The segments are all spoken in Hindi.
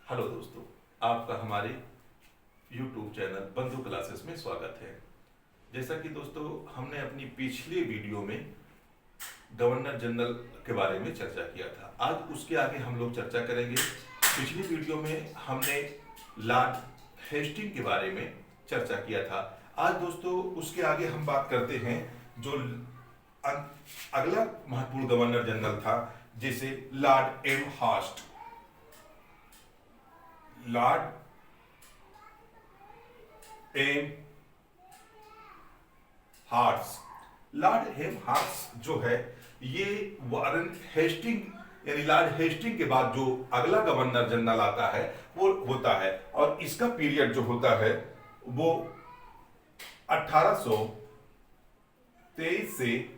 हेलो दोस्तों, आपका हमारे YouTube चैनल बंधु क्लासेस में स्वागत है। जैसा कि दोस्तों हमने अपनी पिछली वीडियो में गवर्नर जनरल के बारे में चर्चा किया था, आज उसके आगे हम लोग चर्चा करेंगे। पिछली वीडियो में हमने लॉर्ड हेस्टिंग के बारे में चर्चा किया था। आज दोस्तों उसके आगे हम बात करते हैं जो अगला महत्वपूर्ण गवर्नर जनरल था, जिसे Lord Amherst. Lord Amherst. Lord Amherst जो है ये वारन हेस्टिंग यानी लॉर्ड हेस्टिंग के बाद जो अगला गवर्नर जनरल आता है वो होता है, और इसका पीरियड जो होता है वो 1823 से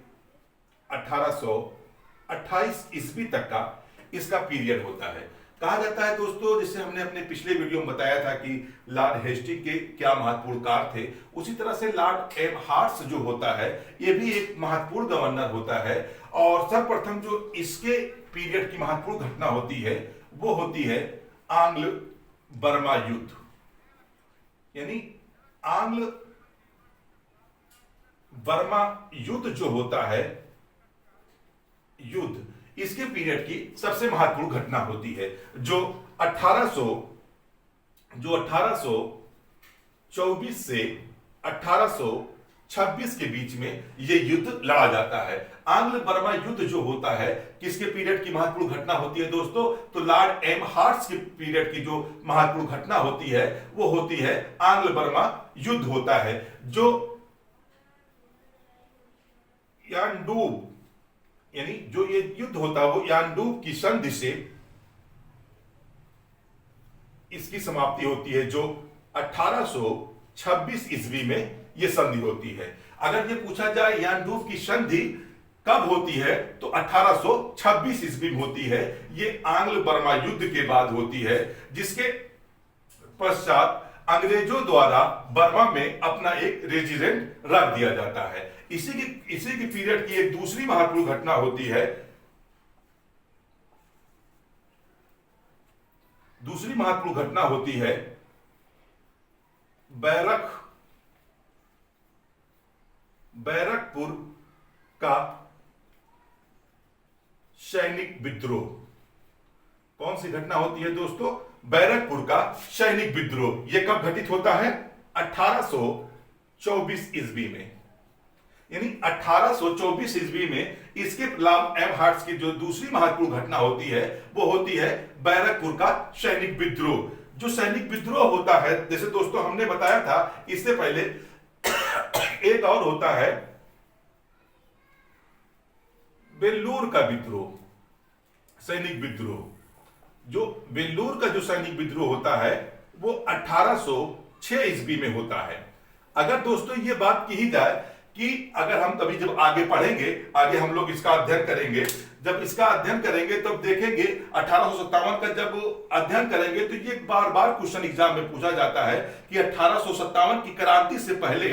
1828 ईस्वी तक का इसका पीरियड होता है। कहा जाता है दोस्तों, जिससे हमने अपने पिछले वीडियो में बताया था कि लॉर्ड हेस्टिंग के क्या महत्वपूर्ण कार्य थे, उसी तरह से लॉर्ड एम हार्ट्स जो होता है ये भी एक महत्वपूर्ण गवर्नर होता है। और सर्वप्रथम जो इसके पीरियड की महत्वपूर्ण घटना होती है वो होती है आंग्ल बर्मा युद्ध। यानी आंग्ल बर्मा युद्ध जो होता है, युद्ध इसके पीरियड की सबसे महत्वपूर्ण घटना होती है, जो 1824 से 1826 के बीच में यह युद्ध लड़ा जाता है। आंग्ल बर्मा युद्ध जो होता है किसके पीरियड की महत्वपूर्ण घटना होती है दोस्तों? तो लॉर्ड एम हार्ट्स के पीरियड की जो महत्वपूर्ण घटना होती है वो होती है आंग्ल बर्मा युद्ध होता है, जो यानडूब यानी जो ये युद्ध होता है वो यानडूब की संधि से इसकी समाप्ति होती है, जो 1826 ईस्वी में ये संधि होती है। अगर ये पूछा जाए यानडूब की संधि कब होती है तो 1826 ईस्वी में होती है। ये आंग्ल बर्मा युद्ध के बाद होती है, जिसके पश्चात अंग्रेजों द्वारा बर्मा में अपना एक रेजिडेंट रख दिया जाता है। इसी की पीरियड की एक दूसरी महत्वपूर्ण घटना होती है। दूसरी महत्वपूर्ण घटना होती है बैरकपुर का सैनिक विद्रोह। कौन सी घटना होती है दोस्तों? बैरकपुर का सैनिक विद्रोह। यह कब घटित होता है? 1824 ईस्वी में। यानी 1824 ईस्वी में इसके लॉर्ड एम हार्ट्स की जो दूसरी महत्वपूर्ण घटना होती है वो होती है बैरकपुर का सैनिक विद्रोह। जो सैनिक विद्रोह होता है, जैसे दोस्तों हमने बताया था इससे पहले एक और होता है बेल्लूर का विद्रोह, सैनिक विद्रोह। जो बेल्लूर का जो सैनिक विद्रोह होता है वो 1806 ईस्वी में होता है। अगर दोस्तों ये बात की ही जाए कि अगर हम कभी जब आगे पढ़ेंगे, आगे हम लोग इसका अध्ययन करेंगे, जब इसका अध्ययन करेंगे तब देखेंगे 1857 का जब अध्ययन करेंगे तो ये बार बार क्वेश्चन एग्जाम में पूछा जाता है कि 1857 की क्रांति से पहले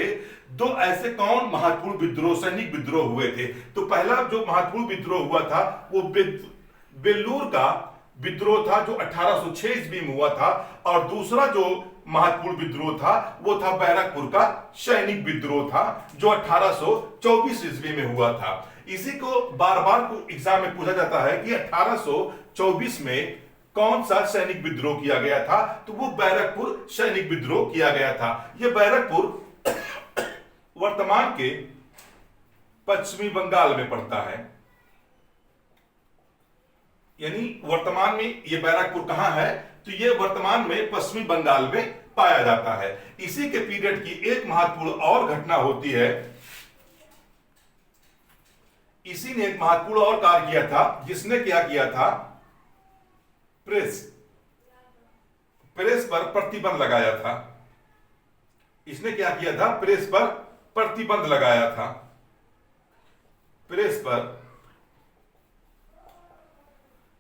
दो ऐसे कौन महत्वपूर्ण विद्रोह, सैनिक विद्रोह हुए थे। तो पहला जो महत्वपूर्ण विद्रोह हुआ था वो बेल्लूर का विद्रोह था जो 1806 ईस्वी में हुआ था, और दूसरा जो महत्वपूर्ण विद्रोह था वो था बैरकपुर का सैनिक विद्रोह था जो 1824 ईस्वी में हुआ था। इसी को बार बार एग्जाम में पूछा जाता है कि 1824 में कौन सा सैनिक विद्रोह किया गया था, तो वो बैरकपुर सैनिक विद्रोह किया गया था। यह बैरकपुर वर्तमान के पश्चिमी बंगाल में पड़ता है। यानी वर्तमान में ये बैरकपुर कहां है? तो ये वर्तमान में पश्चिमी बंगाल में पाया जाता है। इसी के पीरियड की एक महत्वपूर्ण और घटना होती है। इसी ने एक महत्वपूर्ण और कार्य किया था, जिसने क्या किया था? प्रेस पर प्रतिबंध लगाया था। इसने क्या किया था? प्रेस पर प्रतिबंध लगाया था। प्रेस पर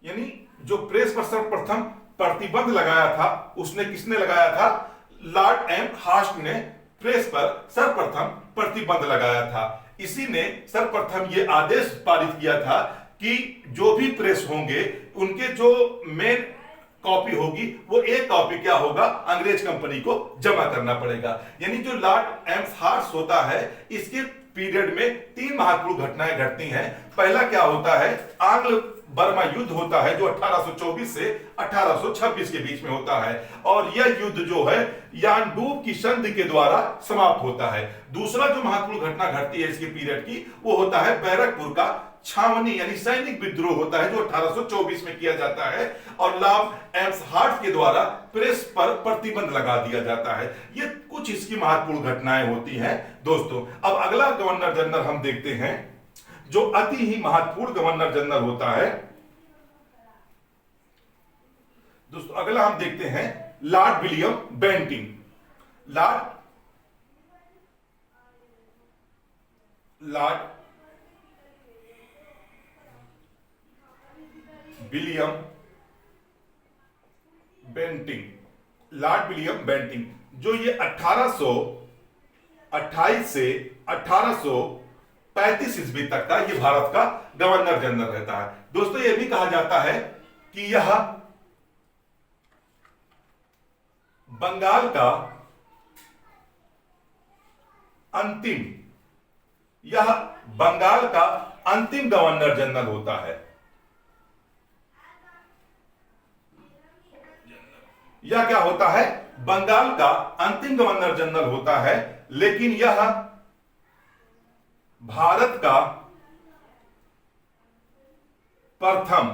यानी जो प्रेस पर सर्वप्रथम प्रतिबंध लगाया था उसने किसने लगाया था? लॉर्ड एम हार्ट्स ने प्रेस पर सर्वप्रथम प्रतिबंध लगाया था। इसी ने सर्वप्रथम यह आदेश पारित किया था कि जो भी प्रेस होंगे उनके जो मेन कॉपी होगी, वो एक कॉपी क्या होगा, अंग्रेज कंपनी को जमा करना पड़ेगा। यानी जो लॉर्ड एम्सहर्स्ट होता है, इसके पीरियड में तीन महत्वपूर्ण घटनाएं घटती हैं। पहला क्या होता है, आंग्ल बर्मा युद्ध होता है, जो 1824 से 1826 के बीच में होता है, और यह युद्ध जो है यानडूब की संधि के द्वारा समाप्त होता है। दूसरा जो महत्वपूर्ण घटना घटती है इसके पीरियड की, वो होता है बैरकपुर का छावनी यानी सैनिक विद्रोह होता है, जो 1824 में किया जाता है, और लॉर्ड एम्सहर्स्ट के द्वारा प्रेस पर प्रतिबंध लगा दिया जाता है। ये कुछ इसकी महत्वपूर्ण घटनाएं होती हैं दोस्तों। अब अगला गवर्नर जनरल हम देखते हैं, जो अति ही महत्वपूर्ण गवर्नर जनरल होता है दोस्तों। अगला हम देखते हैं Lord William Bentinck. Lord William Bentinck जो ये 1828 से 1835 ईस्वी तक का ये भारत का गवर्नर जनरल रहता है दोस्तों। ये भी कहा जाता है कि यह बंगाल का अंतिम गवर्नर जनरल होता है। यह क्या होता है, बंगाल का अंतिम गवर्नर जनरल होता है, लेकिन यह भारत का प्रथम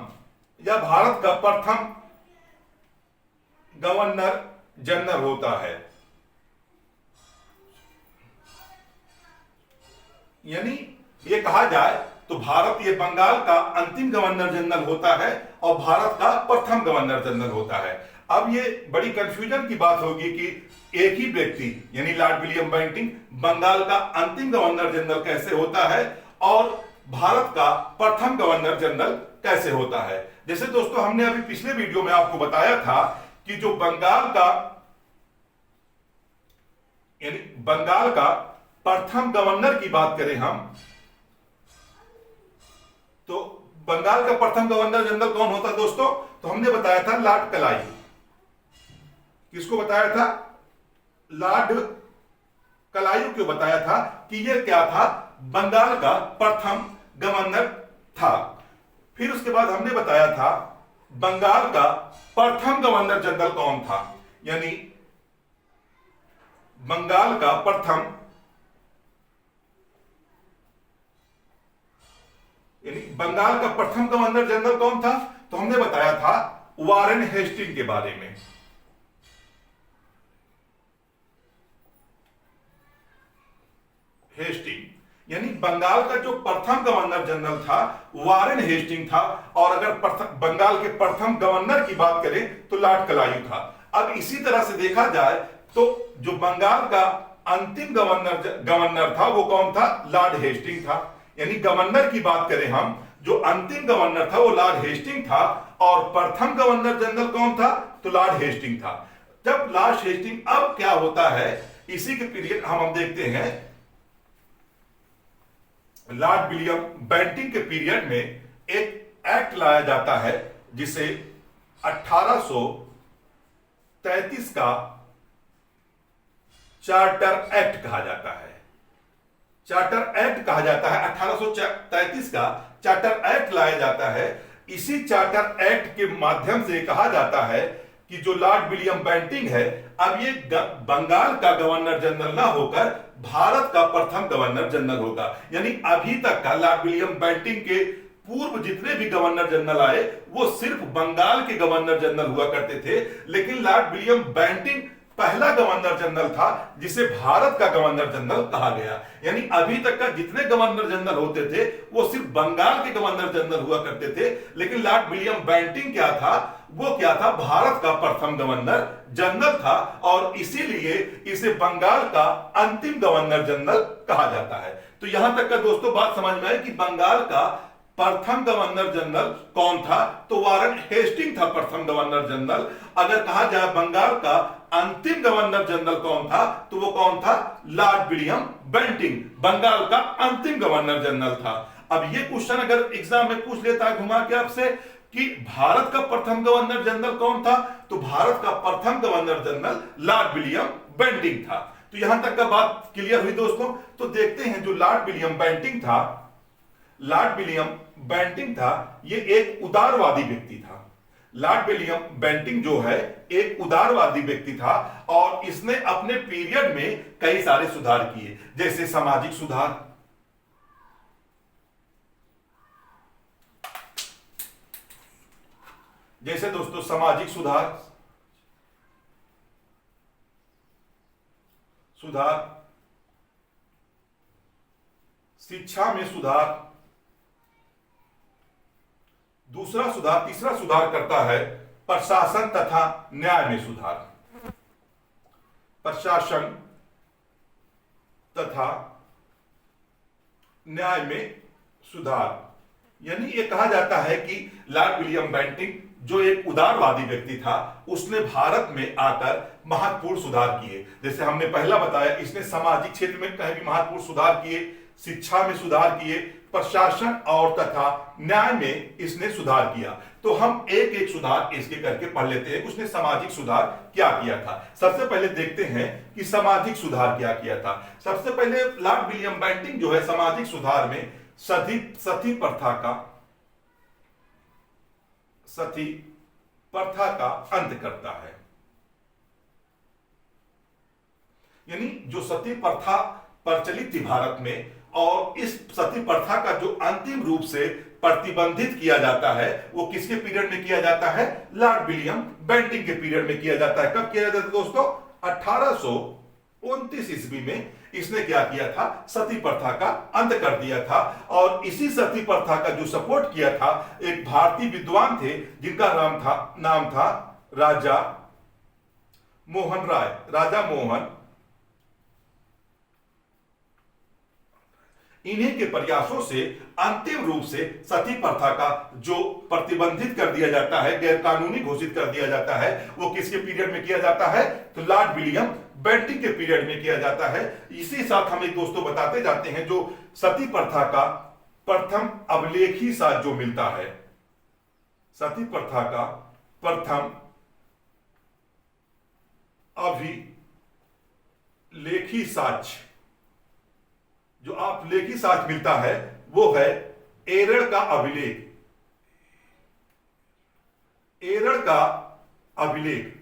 गवर्नर जनरल होता है। यानी ये कहा जाए तो भारत, ये बंगाल का अंतिम गवर्नर जनरल होता है और भारत का प्रथम गवर्नर जनरल होता है। अब ये बड़ी कंफ्यूजन की बात होगी कि एक ही व्यक्ति यानी लॉर्ड विलियम बेंटिंग बंगाल का अंतिम गवर्नर जनरल कैसे होता है और भारत का प्रथम गवर्नर जनरल कैसे होता है। जैसे दोस्तों हमने अभी पिछले वीडियो में आपको बताया था कि जो बंगाल का प्रथम गवर्नर की बात करें हम, तो बंगाल का प्रथम गवर्नर जनरल कौन होता दोस्तों, तो हमने बताया था लॉर्ड कलाई। किसको बताया था, लॉर्ड कलायू को बताया था कि यह क्या था, बंगाल का प्रथम गवर्नर था। फिर उसके बाद हमने बताया था बंगाल का प्रथम गवर्नर जनरल कौन था, यानी बंगाल का प्रथम गवर्नर जनरल कौन था, तो हमने बताया था वारेन हेस्टिंग के बारे में। हेस्टिंग यानी बंगाल का जो प्रथम गवर्नर जनरल था वारेन हेस्टिंग था, और अगर बंगाल के प्रथम गवर्नर की बात करें तो लॉर्ड कलायू था। अब इसी तरह से देखा जाए तो जो बंगाल का अंतिम गवर्नर था वो कौन था, लॉर्ड हेस्टिंग था। यानी गवर्नर की बात करें हम, जो अंतिम गवर्नर था वो लॉर्ड हेस्टिंग था, और प्रथम गवर्नर जनरल कौन था, तो लॉर्ड हेस्टिंग था। जब लॉर्ड हेस्टिंग, अब क्या होता है इसी के पीरियड हम देखते हैं लॉर्ड विलियम बेंटिंग के पीरियड में एक एक्ट लाया जाता है जिसे 1833 का चार्टर एक्ट कहा जाता है। 1833 का चार्टर एक्ट लाया जाता है। इसी चार्टर एक्ट के माध्यम से कहा जाता है कि जो लॉर्ड विलियम बेंटिंग है, अब ये बंगाल का गवर्नर जनरल ना होकर भारत का प्रथम गवर्नर जनरल होगा। यानी अभी तक का लॉर्ड विलियम बेंटिंग के पूर्व जितने भी गवर्नर जनरल आए वो सिर्फ बंगाल के गवर्नर जनरल हुआ करते थे, लेकिन लॉर्ड विलियम बेंटिंग पहला गवर्नर जनरल था जिसे भारत का गवर्नर जनरल कहा गया। यानी अभी तक का जितने गवर्नर जनरल होते थे वो सिर्फ बंगाल के गवर्नर जनरल हुआ करते थे, लेकिन लॉर्ड विलियम बेंटिंग क्या था, वो क्या था, भारत का प्रथम गवर्नर जनरल था, और इसीलिए इसे बंगाल का अंतिम गवर्नर जनरल कहा जाता है। तो यहां तक का दोस्तों बात समझ में आई कि बंगाल का प्रथम गवर्नर जनरल कौन था, तो वारेन हेस्टिंग था प्रथम गवर्नर जनरल। अगर कहा जाए बंगाल का अंतिम गवर्नर जनरल कौन था, तो वो कौन था, लॉर्ड विलियम बेंटिंग बंगाल का अंतिम गवर्नर जनरल था। अब ये क्वेश्चन अगर एग्जाम में पूछ लेता है घुमा के आपसे कि भारत का प्रथम गवर्नर जनरल कौन था, तो भारत का प्रथम governor general Lord William Bentinck था। तो यहां तक का बात क्लियर हुई दोस्तों। तो देखते हैं जो लॉर्ड विलियम बेंटिंक था, लॉर्ड विलियम बेंटिंक था, ये एक उदारवादी व्यक्ति था। लॉर्ड विलियम बेंटिंक जो है एक उदारवादी व्यक्ति था और इसने अपने पीरियड में कई सारे सुधार किए, जैसे सामाजिक सुधार, जैसे दोस्तों सामाजिक सुधार, शिक्षा में सुधार, दूसरा सुधार, तीसरा सुधार करता है प्रशासन तथा न्याय में सुधार, प्रशासन तथा न्याय में सुधार। यानी ये कहा जाता है कि लॉर्ड विलियम बेंटिंक जो एक उदारवादी व्यक्ति था, उसने भारत में आकर महत्वपूर्ण सुधार किए। जैसे हमने पहला बताया, इसने सामाजिक क्षेत्र में कहीं भी महत्वपूर्ण सुधार किए, शिक्षा में सुधार किए, प्रशासन और तथा न्याय में इसने सुधार किया। तो हम एक एक सुधार इसके करके पढ़ लेते हैं, उसने सामाजिक सुधार क्या किया था। सबसे पहले देखते हैं कि सामाजिक सुधार क्या किया था। सबसे पहले लॉर्ड विलियम बेंटिंक जो है सामाजिक सुधार में सती प्रथा का अंत करता है। यानी जो सती प्रथा प्रचलित थी भारत में, और इस सती प्रथा का जो अंतिम रूप से प्रतिबंधित किया जाता है वो किसके पीरियड में किया जाता है, लॉर्ड विलियम बेंटिंक के पीरियड में किया जाता है। कब किया जाता है दोस्तों, 1829 ईस्वी में इसने क्या किया था, सती प्रथा का अंत कर दिया था। और इसी सती प्रथा का जो सपोर्ट किया था एक भारतीय विद्वान थे जिनका नाम था राजा मोहन राय, राजा मोहन। इन्हीं के प्रयासों से अंतिम रूप से सती प्रथा का जो प्रतिबंधित कर दिया जाता है, गैर कानूनी घोषित कर दिया जाता है, वो किसके पीरियड में किया जाता है, तो लॉर्ड विलियम बेंटिंक के पीरियड में किया जाता है। इसी साथ हम एक दोस्तों बताते जाते हैं, जो सती प्रथा का प्रथम अभिलेखी साक्ष्य जो मिलता है, सती प्रथा का प्रथम अभिलेखी साक्ष्य जो आप लेखी साक्ष्य मिलता है वो है एरड़ का अभिलेख। एरड़ का अभिलेख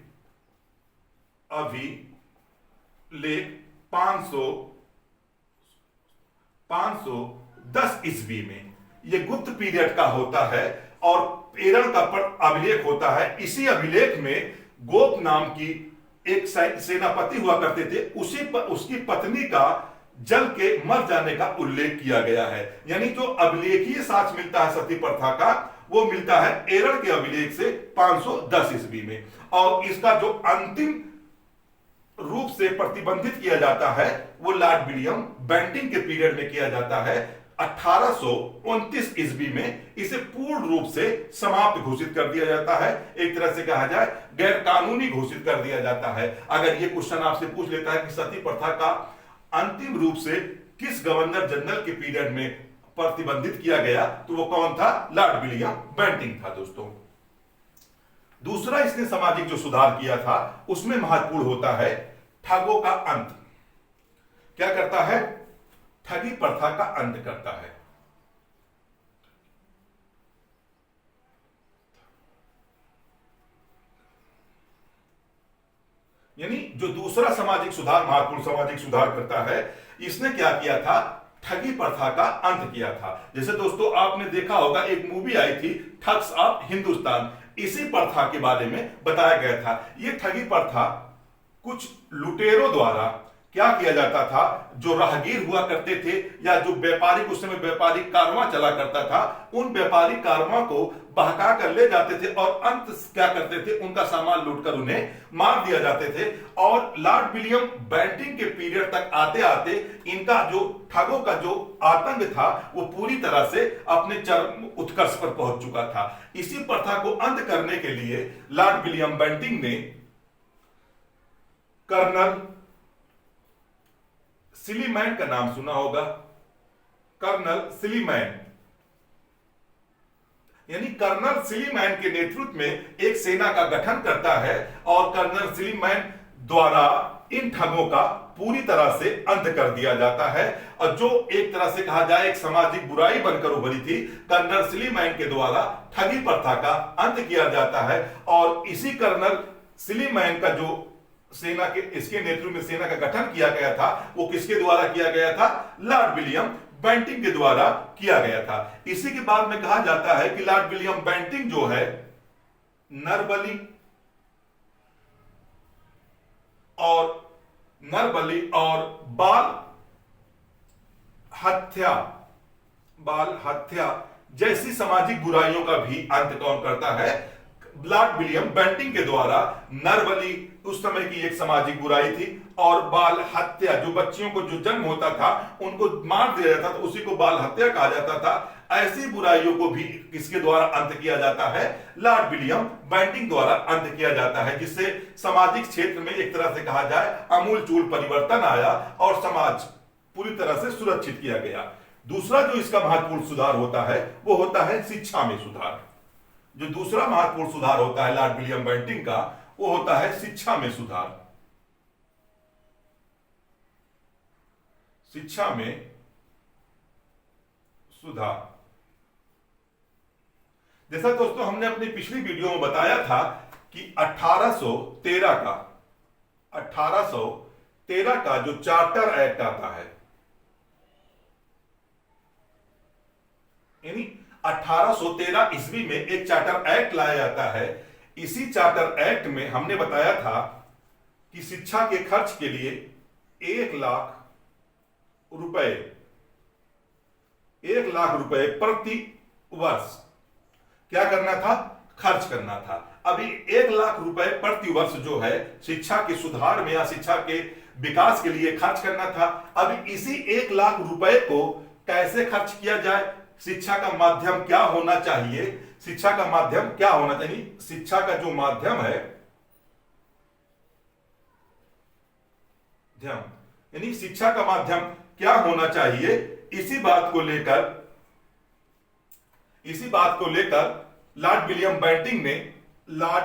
510 ईस्वी में, यह गुप्त पीरियड का होता है और एरड़ का अभिलेख होता है। इसी अभिलेख में गोप नाम की एक सेनापति हुआ करते थे, उसकी पत्नी का जल के मर जाने का उल्लेख किया गया है। यानी जो अभिलेखीय साक्ष्य मिलता है सती प्रथा का, वो मिलता है एरड़ के अभिलेख से 510 ईस्वी में। और इसका जो अंतिम रूप से प्रतिबंधित किया जाता है वो लॉर्ड विलियम बेंटिंक के पीरियड में किया जाता है। 1829 ईस्वी में इसे पूर्ण रूप से समाप्त घोषित कर दिया जाता है, एक तरह से कहा जाए गैर कानूनी घोषित कर दिया जाता है। अगर ये क्वेश्चन आपसे पूछ लेता है कि सती प्रथा का अंतिम रूप से किस गवर्नर जनरल के पीरियड में प्रतिबंधित किया गया, तो वो कौन था, लॉर्ड विलियम बेंटिंक था दोस्तों। दूसरा इसने सामाजिक जो सुधार किया था उसमें महत्वपूर्ण होता है ठगों का अंत। क्या करता है, ठगी प्रथा का अंत करता है। यानी जो दूसरा सामाजिक सुधार, महत्वपूर्ण सामाजिक सुधार करता है, इसने क्या किया था, ठगी प्रथा का अंत किया था। जैसे दोस्तों आपने देखा होगा एक मूवी आई थी ठग्स ऑफ हिंदुस्तान, इसी प्रथा के बारे में बताया गया था। यह ठगी प्रथा कुछ लुटेरों द्वारा क्या किया जाता था, जो राहगीर हुआ करते थे या जो व्यापारिक, उस समय व्यापारिक कारवां चला करता था, उन व्यापारिक कारवां को बहका कर ले जाते थे और अंत क्या करते थे, उनका सामान लूटकर उन्हें मार दिया जाते थे। और लॉर्ड विलियम बेंटिंक के पीरियड तक आते आते इनका जो ठगों का जो आतंक था वो पूरी तरह से अपने चरम उत्कर्ष पर पहुंच चुका था। इसी प्रथा को अंत करने के लिए लॉर्ड विलियम बेंटिंक ने कर्नल सिलीमैन का नाम सुना होगा, कर्नल सिलीमैन, यानी कर्नल सिलीमैन के नेतृत्व में एक सेना का गठन करता है और कर्नल सिलीमैन द्वारा इन ठगों का पूरी तरह से अंत कर दिया जाता है। और जो एक तरह से कहा जाए एक सामाजिक बुराई बनकर उभरी थी, कर्नल सिलीमैन के द्वारा ठगी प्रथा का अंत किया जाता है। और इसी कर्नल सिलीमैन का जो सेना के इसके नेतृत्व में सेना का गठन किया गया था, वो किसके द्वारा किया गया था? लॉर्ड विलियम बेंटिंग के द्वारा किया गया था। इसी के बाद में कहा जाता है कि लॉर्ड विलियम बेंटिंग जो है नरबली और बाल हत्या जैसी सामाजिक बुराइयों का भी अंत कौन करता है? लॉर्ड विलियम बेंटिंग के द्वारा। नरबली उस समय की एक सामाजिक बुराई थी, और बाल हत्या, जो बच्चियों को जो जन्म होता था उनको मार दिया जाता था, उसी को बाल हत्या कहा जाता था। ऐसी बुराइयों को भी किसके द्वारा अंत किया जाता है? लॉर्ड विलियम बेंटिंग द्वारा अंत किया जाता है, जिससे सामाजिक क्षेत्र में एक तरह से कहा जाए आमूलचूल परिवर्तन आया और समाज पूरी तरह से सुरक्षित किया गया। दूसरा जो इसका महत्वपूर्ण सुधार होता है वो होता है शिक्षा में सुधार। जो दूसरा महत्वपूर्ण सुधार होता है लॉर्ड विलियम बेंटिंग का, वो होता है शिक्षा में सुधार। शिक्षा में सुधार। जैसा दोस्तों हमने अपनी पिछली वीडियो में बताया था कि 1813 का जो चार्टर एक्ट आता है, यानी 1813 ईस्वी में एक चार्टर एक्ट लाया जाता है। इसी चार्टर एक्ट में हमने बताया था कि शिक्षा के खर्च के लिए 1 लाख रुपए प्रति वर्ष क्या करना था? खर्च करना था। अभी 1 लाख रुपए प्रति वर्ष जो है शिक्षा के सुधार में या शिक्षा के विकास के लिए खर्च करना था। अभी इसी 1 लाख रुपए को कैसे खर्च किया जाए? शिक्षा का माध्यम क्या होना चाहिए? शिक्षा का माध्यम क्या होना चाहिए? शिक्षा का जो माध्यम है, यानी शिक्षा का माध्यम क्या होना चाहिए, इसी बात को लेकर लॉर्ड विलियम बेंटिंग ने लॉर्ड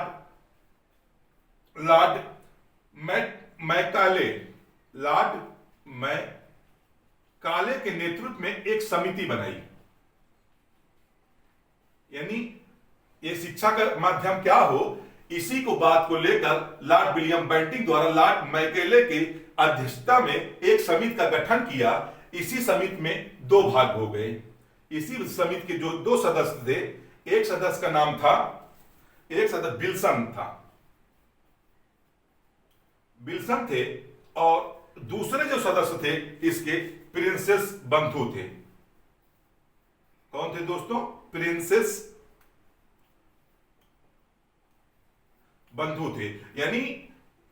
मैकाले के नेतृत्व में एक समिति बनाई। यानी ये शिक्षा का माध्यम क्या हो, इसी को बात को लेकर लॉर्ड विलियम बेंटिंग द्वारा लॉर्ड मैकाले की अध्यक्षता में एक समिति का गठन किया। इसी समिति में 2 भाग हो गए। इसी समिति के जो 2 सदस्य थे, एक सदस्य का नाम था, एक सदस्य बिल्सन थे और दूसरे जो सदस्य थे इसके प्रिंसेस बंधु थे। कौन थे दोस्तों? प्रिंसेस बंधु थे। यानी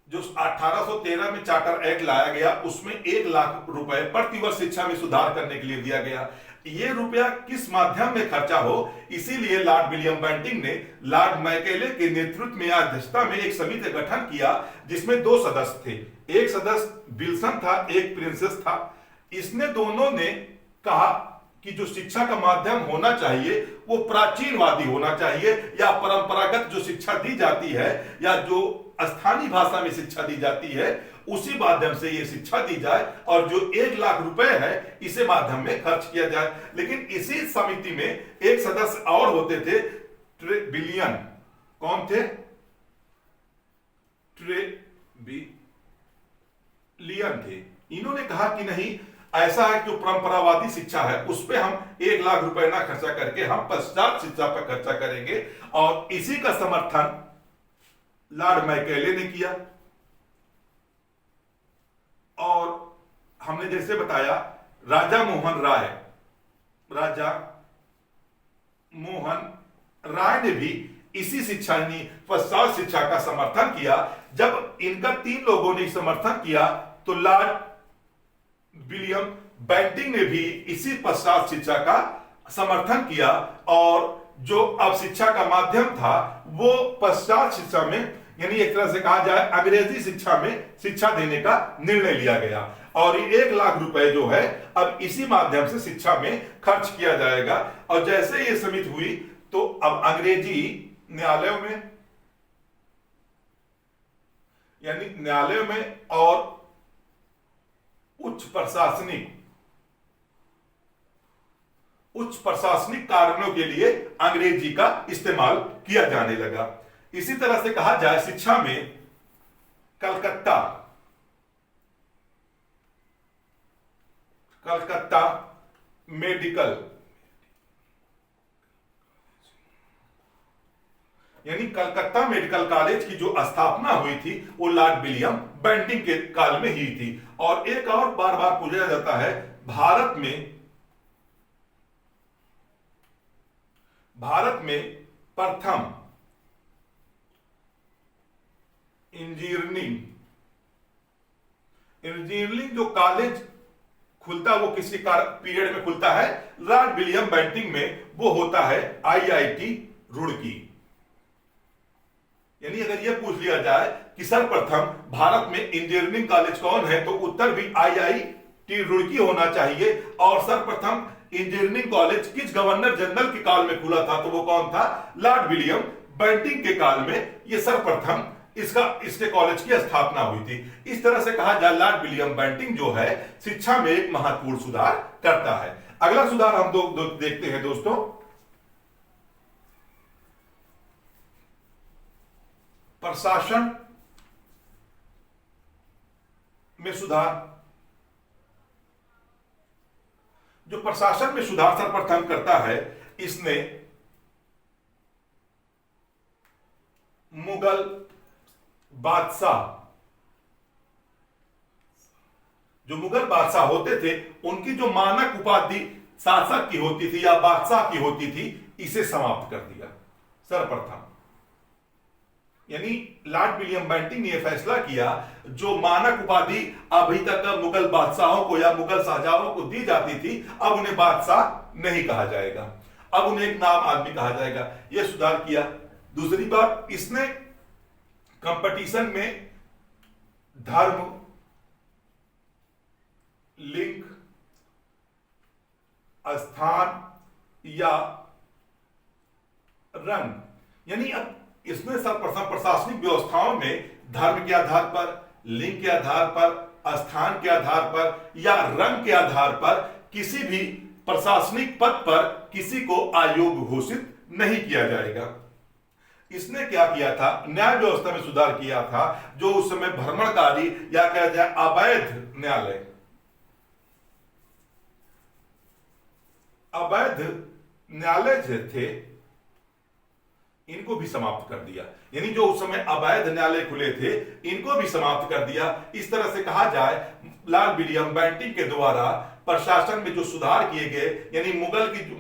जो 1813 में चार्टर एक्ट लाया गया उसमें 1 लाख रुपए प्रति वर्ष शिक्षा में सुधार करने के लिए दिया गया। ये रुपया किस माध्यम में खर्चा हो, इसीलिए लॉर्ड विलियम बेंटिंग ने लॉर्ड मैकाले के नेतृत्व में अध्यक्षता में एक समिति का गठन किया, जिसमें 2 सदस्य थे। एक सदस्य बिल्सन था, एक प्रिंसेस था। इसने दोनों ने कहा कि जो शिक्षा का माध्यम होना चाहिए वो प्राचीनवादी होना चाहिए, या परंपरागत जो शिक्षा दी जाती है या जो स्थानीय भाषा में शिक्षा दी जाती है उसी माध्यम से ये शिक्षा दी जाए, और जो 1 लाख रुपए है इसी माध्यम में खर्च किया जाए। लेकिन इसी समिति में एक सदस्य और होते थे, ट्रेबिलियन। कौन थे? ट्रेबिलियन थे। इन्होंने कहा कि नहीं, ऐसा है जो परंपरावादी शिक्षा है उस पर हम 1 लाख रुपए ना खर्चा करके हम पश्चात शिक्षा पर खर्चा करेंगे, और इसी का समर्थन लॉर्ड मैकाले ने किया। और हमने जैसे बताया राजा मोहन राय ने भी इसी शिक्षा पश्चात शिक्षा का समर्थन किया। जब इनका 3 लोगों ने समर्थन किया तो लॉर्ड विलियम बेंटिंग ने भी इसी पश्चात शिक्षा का समर्थन किया, और जो अब शिक्षा का माध्यम था वो पश्चात शिक्षा में, यानी एक तरह से कहा जाए अंग्रेजी शिक्षा में शिक्षा देने का निर्णय लिया गया। और ये 1 लाख रुपए जो है अब इसी माध्यम से शिक्षा में खर्च किया जाएगा। और जैसे ये समिति हुई तो अब अंग्रेजी न्यायालयों में, यानी न्यायालयों में और उच्च प्रशासनिक कारणों के लिए अंग्रेजी का इस्तेमाल किया जाने लगा। इसी तरह से कहा जाए शिक्षा में कलकत्ता मेडिकल, यानी कलकत्ता मेडिकल कॉलेज की जो स्थापना हुई थी वो लॉर्ड विलियम बेंटिंक के काल में ही थी। और एक और बार बार पूछा जाता है, भारत में प्रथम इंजीनियरिंग जो कॉलेज खुलता है वो किसी पीरियड में खुलता है, लॉर्ड विलियम बेंटिंक में, वो होता है आईआईटी रुड़की। यानी अगर यह पूछ लिया जाए कि सर्वप्रथम भारत में इंजीनियरिंग कॉलेज कौन है, तो उत्तर भी आईआईटी रुड़की होना चाहिए। और सर्वप्रथम इंजीनियरिंग कॉलेज किस गवर्नर जनरल के काल में खुला था, तो वो कौन था, लॉर्ड विलियम बेंटिंक के काल में यह सर्वप्रथम इसके कॉलेज की स्थापना हुई थी। इस तरह से कहा जाए लॉर्ड विलियम बेंटिंक जो है शिक्षा में एक महत्वपूर्ण सुधार करता है। अगला सुधार हम देखते हैं दोस्तों, प्रशासन में सुधार। जो प्रशासन में सुधार सर्वप्रथम करता है, इसने मुगल बादशाह, जो मुगल बादशाह होते थे, उनकी जो मानक उपाधि शासक की होती थी या बादशाह की होती थी, इसे समाप्त कर दिया सर्वप्रथम। यानी लॉर्ड विलियम बेंटिंक ने यह फैसला किया, जो मानक उपाधि अभी तक मुगल बादशाहों को या मुगल शाहजहां को दी जाती थी, अब उन्हें बादशाह नहीं कहा जाएगा, अब उन्हें एक नाम आदमी कहा जाएगा। यह सुधार किया। दूसरी बात, इसने कंपटीशन में धर्म, लिंग, स्थान या रंग, यानी अब इसने सर्वप्रथम प्रशासनिक व्यवस्थाओं में धर्म के आधार पर, लिंग के आधार पर, स्थान के आधार पर या रंग के आधार पर किसी भी प्रशासनिक पद पर किसी को अयोग्य घोषित नहीं किया जाएगा। इसने क्या किया था, न्याय व्यवस्था में सुधार किया था। जो उस समय भ्रमणकारी या कहा जाए अवैध न्यायालय जो थे, इनको भी समाप्त कर दिया। यानी जो उस समय अवैध न्यायालय खुले थे, इनको भी समाप्त कर दिया। इस तरह से कहा जाए लॉर्ड विलियम बेंटिंक के द्वारा प्रशासन में जो सुधार किए गए, यानी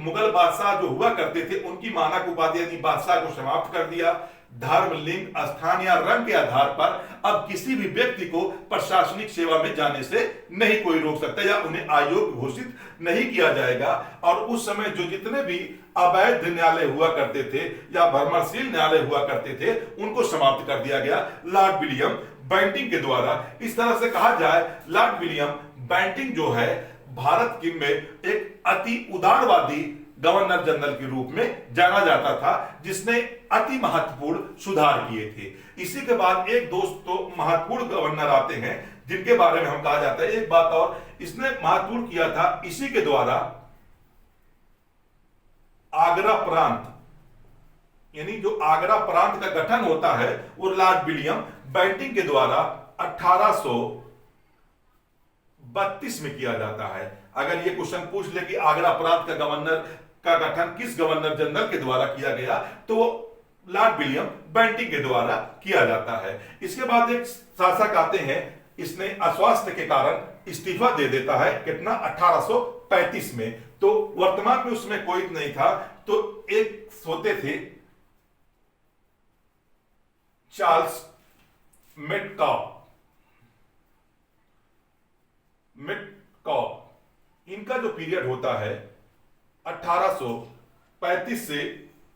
मुगल बादशाह जो हुआ करते थे, उनकी मानक उपाधि यानी बादशाह को समाप्त कर दिया। धर्म, लिंग, स्थान या रंग के आधार पर अब किसी भी व्यक्ति को प्रशासनिक सेवा में जाने से नहीं कोई रोक सकता या उन्हें अयोग्य घोषित नहीं किया जाएगा। और उस समय जो जितने भी अवैध न्यायालय हुआ करते थे या भ्रमणशील न्यायालय हुआ करते थे, उनको समाप्त कर दिया गया लॉर्ड विलियम बेंटिंक के द्वारा। इस तरह से कहा जाए लॉर्ड विलियम बेंटिंक जो है भारत की में एक अति उदारवादी गवर्नर जनरल के रूप में जाना जाता था, जिसने अति महत्वपूर्ण सुधार किए थे। इसी के बाद एक दोस्तों महत्वपूर्ण गवर्नर आते हैं जिनके बारे में हम कहा जाता है। एक बात और इसने महत्वपूर्ण किया था, इसी के द्वारा आगरा प्रांत, यानी जो आगरा प्रांत का गठन होता है वो लॉर्ड विलियम बेंटिंक के द्वारा 1832 में किया जाता है। अगर ये क्वेश्चन पूछ ले कि आगरा प्रांत का गवर्नर का गठन किस गवर्नर जनरल के द्वारा किया गया, तो लॉर्ड विलियम बेंटिंक के द्वारा किया जाता है। इसके बाद एक शासक आते हैं, इसने अस्वास्थ्य के कारण इस्तीफा दे देता है। कितना, 1835 में। तो वर्तमान में उसमें कोई नहीं था, तो एक होते थे चार्ल्स मेटकॉप। इनका जो पीरियड होता है 1835 से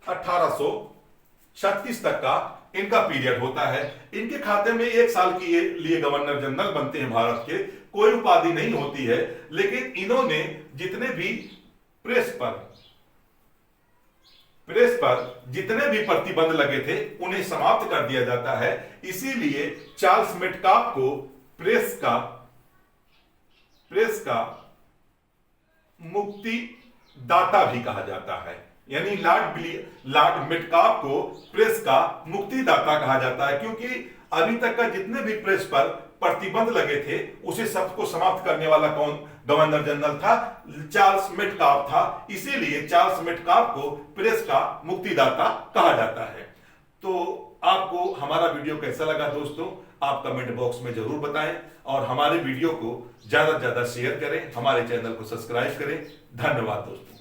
1836 तक का इनका पीरियड होता है। इनके खाते में एक साल के लिए गवर्नर जनरल बनते हैं भारत के, कोई उपाधि नहीं होती है। लेकिन इन्होंने जितने भी प्रेस प्रेस पर जितने भी प्रतिबंध लगे थे उन्हें समाप्त कर दिया जाता है। इसीलिए चार्ल्स मेटकाफ को प्रेस का मुक्ति दाता भी कहा जाता है। यानी लॉर्ड मेटकाफ को प्रेस का मुक्तिदाता कहा जाता है, क्योंकि अभी तक का जितने भी प्रेस पर प्रतिबंध लगे थे उसे सबको समाप्त करने वाला कौन गवर्नर जनरल था? चार्ल्स मेटकाफ था। इसीलिए चार्ल्स मेटकाफ को प्रेस का मुक्तिदाता कहा जाता है। तो आपको हमारा वीडियो कैसा लगा दोस्तों, आप कमेंट बॉक्स में जरूर बताएं और हमारे वीडियो को ज्यादा से ज्यादा शेयर करें, हमारे चैनल को सब्सक्राइब करें। धन्यवाद दोस्तों।